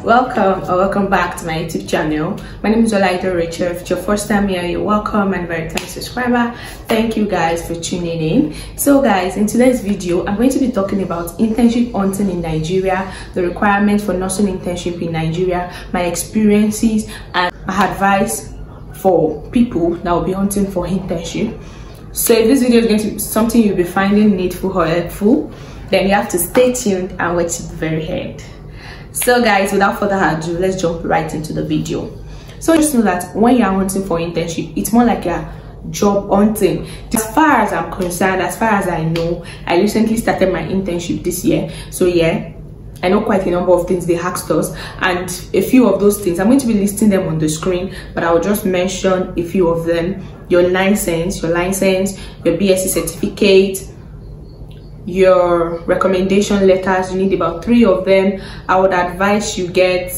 Welcome or welcome back to my YouTube channel. My name is Olaido Rachel. If it's your first time here, you're welcome and very time subscriber. Thank you guys for tuning in. So guys, in today's video, I'm going to be talking about internship hunting in Nigeria, the requirements for nursing internship in Nigeria, my experiences, and my advice for people that will be hunting for internship. So if this video is going to be something you'll be finding needful or helpful, then you have to stay tuned and watch to the very end. So guys, without further ado, let's jump right into the video. So just know that when you are hunting for internship, it's more like a job hunting. As far as I'm concerned, as far as I know, I recently started my internship this year. So yeah, I know quite a number of things they asked us, and a few of those things I'm going to be listing them on the screen, but I'll just mention a few of them. Your license, your BSc certificate, your recommendation letters. You need about 3 of them. I would advise you get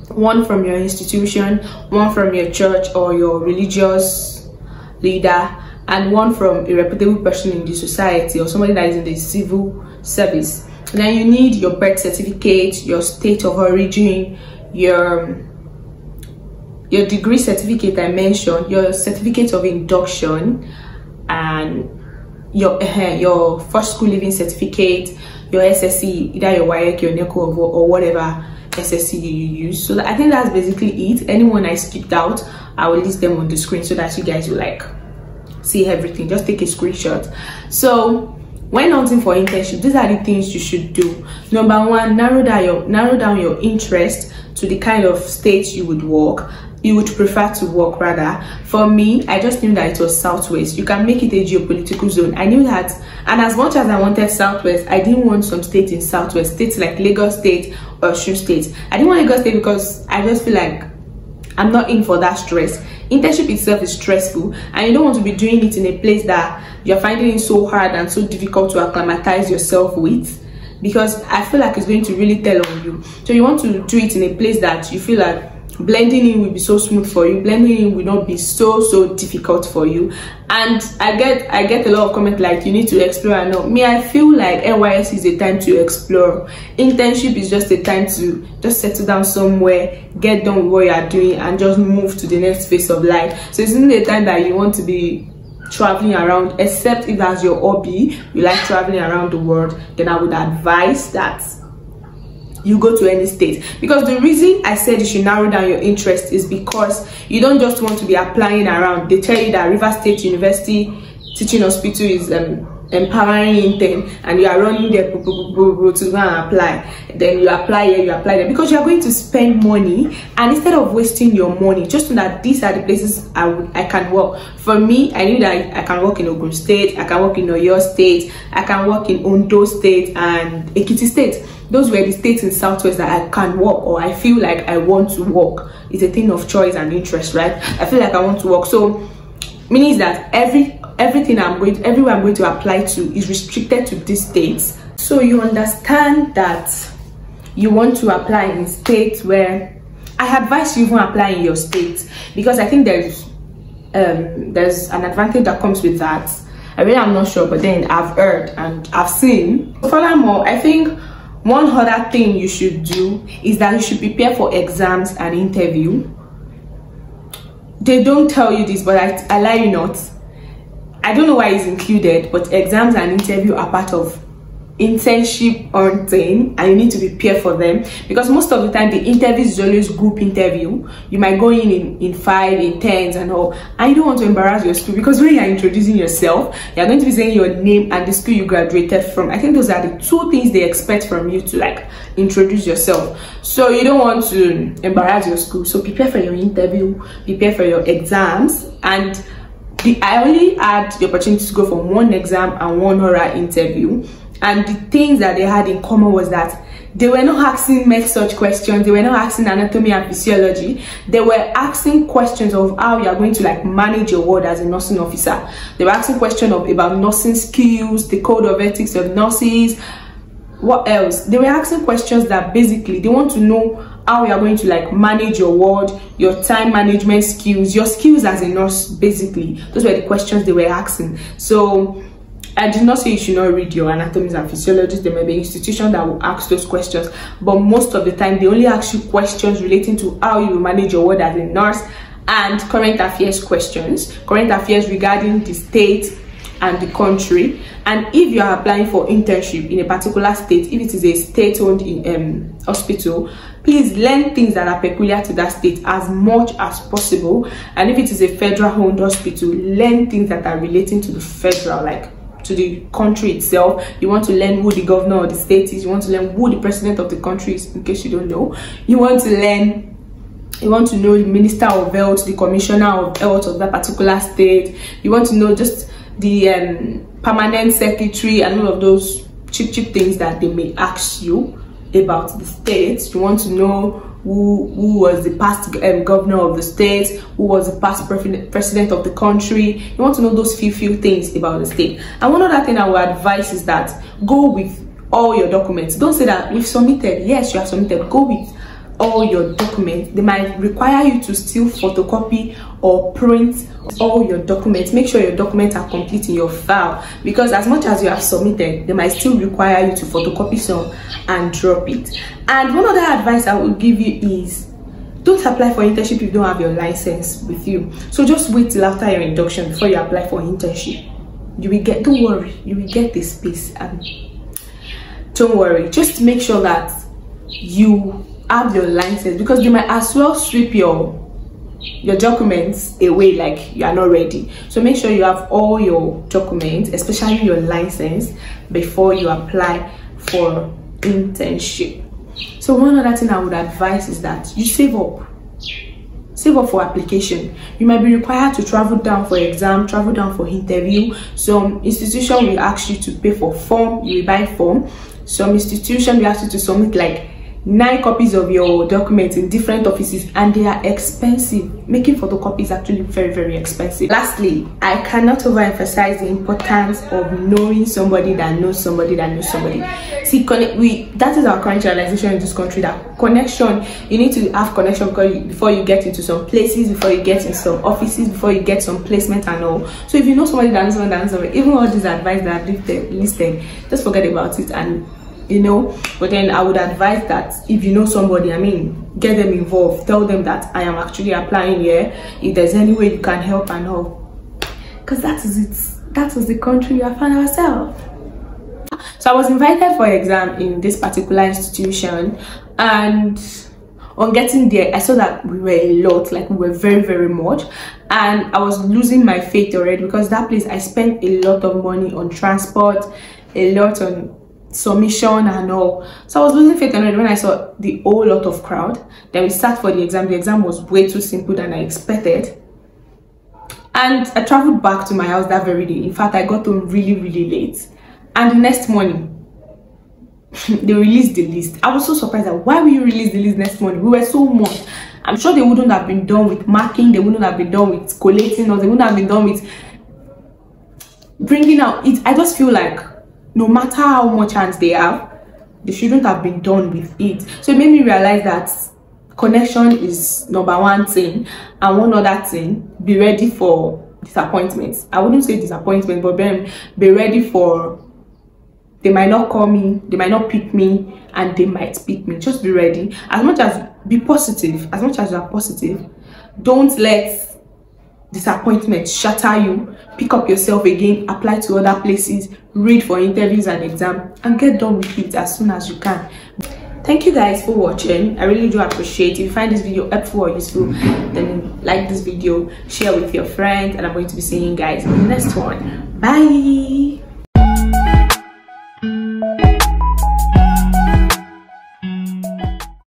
one from your institution, one from your church or your religious leader, and one from a reputable person in the society or somebody that is in the civil service. And then you need your birth certificate, your state of origin, your degree certificate I mentioned, your certificate of induction, and your first school living certificate, your SSC, either your WAEC, your NECO, or whatever SSC you use. So I think that's basically it. Anyone I skipped out, I will list them on the screen so that you guys will like see everything. Just take a screenshot. So when hunting for internship, these are the things you should do. Number 1, narrow down your interest to the kind of state you would prefer to work. Rather, for me, I just knew that it was Southwest. You can make it a geopolitical zone. I knew that, and as much as I wanted Southwest, I didn't want some states in Southwest, states like Lagos State or Osun State. I didn't want Lagos State because I just feel like I'm not in for that stress. Internship itself is stressful, and you don't want to be doing it in a place that you're finding it so hard and so difficult to acclimatize yourself with, because I feel like it's going to really tell on you. So you want to do it in a place that you feel like blending in will be so smooth for you, blending in will not be so difficult for you. And I get a lot of comments like, you need to explore. And no, me, I feel like NYS is a time to explore. Internship is just a time to just settle down somewhere, get done with what you are doing, and just move to the next phase of life. So it's not a time that you want to be traveling around, except if that's your hobby, you like traveling around the world. Then I would advise that you go to any state, because the reason I said you should narrow down your interest is because you don't just want to be applying around. They tell you that River State University Teaching Hospital is empowering intern, and you are running there to go and apply. Then you apply here, you apply there, because you are going to spend money. And instead of wasting your money, just know that these are the places I can work. For me, I knew that I can work in Ogun State, I can work in Oyo State, I can work in Ondo State and Ekiti State. Those were the states in Southwest that I can work, or I feel like I want to work. It's a thing of choice and interest, right? I feel like I want to work. So meaning that everything everywhere I'm going to apply to is restricted to these states. So you understand that you want to apply in states where I advise you even apply in your state, because I think there's an advantage that comes with that. I really am not sure, but then I've heard and I've seen. Furthermore, I think one other thing you should do is that you should prepare for exams and interview. They don't tell you this, but I lie you not. I don't know why it's included, but exams and interview are part of internship hunting, and you need to prepare for them, because most of the time the interview is always group interview. You might go in 5, in 10s and all, and you don't want to embarrass your school, because when you're introducing yourself, you're going to be saying your name and the school you graduated from. I think those are the 2 things they expect from you to like introduce yourself. So you don't want to embarrass your school, so prepare for your interview, prepare for your exams. And I only had the opportunity to go for 1 exam and 1 oral interview. And the things that they had in common was that they were not asking med search questions, they were not asking anatomy and physiology. They were asking questions of how you are going to like manage your ward as a nursing officer. They were asking questions about nursing skills, the code of ethics of nurses. What else? They were asking questions that basically they want to know how you are going to like manage your ward, your time management skills, your skills as a nurse. Basically, those were the questions they were asking. So I did not say you should not read your anatomies and physiologies. There may be institutions that will ask those questions, but most of the time they only ask you questions relating to how you manage your work as a nurse, and current affairs questions, current affairs regarding the state and the country. And if you are applying for internship in a particular state, if it is a state-owned hospital, please learn things that are peculiar to that state as much as possible. And if it is a federal-owned hospital, learn things that are relating to the federal, like to the country itself. You want to learn who the governor of the state is. You want to learn who the president of the country is, in case you don't know. You want to know the minister of health, the commissioner of health of that particular state. You want to know just the permanent secretary and all of those cheap things that they may ask you about the state. You want to know who was the past governor of the state, who was the past president of the country. You want to know those few things about the state. And one other thing I would advise is that go with all your documents. Don't say that we've submitted. Yes, you have submitted. Go with all your documents. They might require you to still photocopy or print all your documents. Make sure your documents are complete in your file, because as much as you have submitted, they might still require you to photocopy some and drop it. And one other advice I will give you is, don't apply for internship if you don't have your license with you. So just wait till after your induction before you apply for internship. You will get, don't worry, you will get the space. And don't worry, just make sure that you have your license, because they might as well sweep your documents away like you are not ready. So make sure you have all your documents, especially your license, before you apply for internship. So one other thing I would advise is that you save up for application. You might be required to travel down for exam, travel down for interview. Some institution will ask you to pay for form, you will buy form. Some institution will ask you to submit like 9 copies of your documents in different offices, and they are expensive. Making photocopies is actually very expensive. Lastly, I cannot overemphasize the importance of knowing somebody that knows somebody that knows somebody. See, that is our current realization in this country, that connection, you need to have connection before you get into some places, before you get in some offices, before you get some placement and all. So if you know somebody that knows somebody that knows somebody, even all these advice that I've listed, just forget about it. And but then I would advise that if you know somebody, get them involved. Tell them that I am actually applying here. If there's any way you can help and all, because that is it. That is the country we have found ourselves. So I was invited for an exam in this particular institution, and on getting there, I saw that we were a lot, like we were very much, and I was losing my faith already, because that place I spent a lot of money on transport, a lot on submission and all. So I was losing faith already when I saw the whole lot of crowd. Then we sat for the exam. The exam was way too simple than I expected, and I traveled back to my house that very day. In fact, I got home really late, and the next morning they released the list. I was so surprised that why will you release the list next morning? We were so much. I'm sure they wouldn't have been done with marking, they wouldn't have been done with collating, or they wouldn't have been done with bringing out it. I just feel like no matter how much hands they have, they shouldn't have been done with it. So it made me realize that connection is #1 thing, and one other thing, be ready for disappointments. I wouldn't say disappointment, but be ready for, they might not call me, they might not pick me, and they might pick me. Just be ready. As much as be positive, as much as you are positive, don't let disappointment shatter you. Pick up yourself again, apply to other places, read for interviews and exam, and get done with it as soon as you can. Thank you guys for watching. I really do appreciate it. If you find this video helpful or useful, then like this video, share with your friends, and I'm going to be seeing you guys in the next one. Bye.